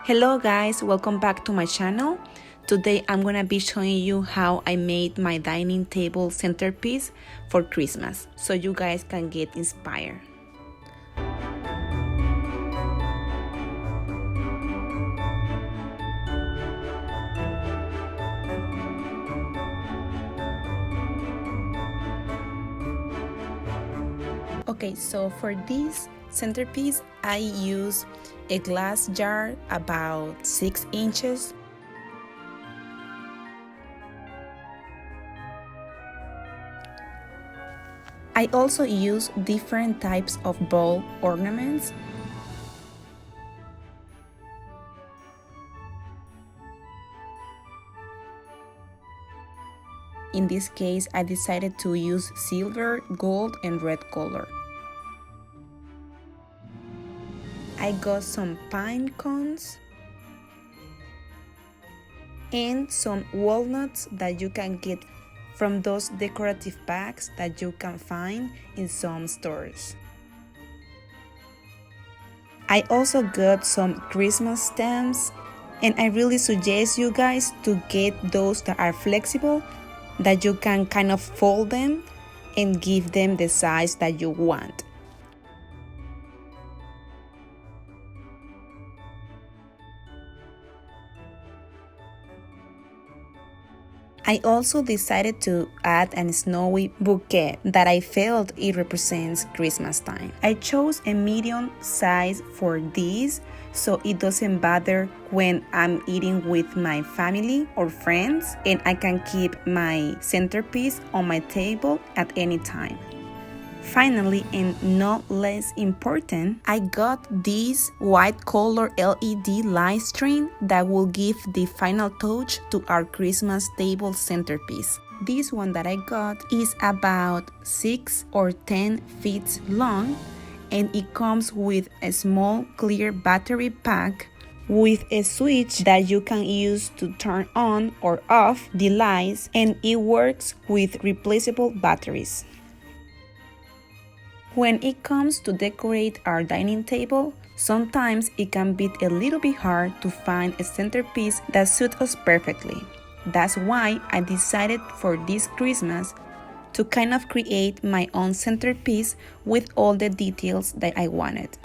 Hello guys, welcome back to my channel. Today I'm gonna be showing you how I made my dining table centerpiece for Christmas so you guys can get inspired. Okay, so for this centerpiece I use a glass jar about 6 inches. I also use different types of bowl ornaments. In this case, I decided to use silver, gold, and red color. I got some pine cones and some walnuts that you can get from those decorative bags that you can find in some stores. I also got some Christmas stamps, and I really suggest you guys to get those that are flexible, that you can kind of fold them and give them the size that you want. I also decided to add a snowy bouquet that I felt it represents Christmas time. I chose a medium size for this so it doesn't bother when I'm eating with my family or friends, and I can keep my centerpiece on my table at any time. Finally, and not less important, I got this white color LED light string that will give the final touch to our Christmas table centerpiece. This one that I got is about 6 or 10 feet long, and it comes with a small clear battery pack with a switch that you can use to turn on or off the lights, and it works with replaceable batteries. When it comes to decorate our dining table, sometimes it can be a little bit hard to find a centerpiece that suits us perfectly. That's why I decided for this Christmas to kind of create my own centerpiece with all the details that I wanted.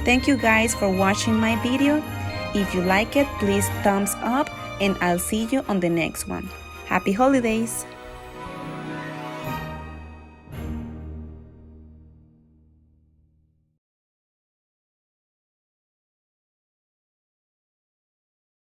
Thank you guys for watching my video. If you like it, please thumbs up and I'll see you on the next one. Happy holidays!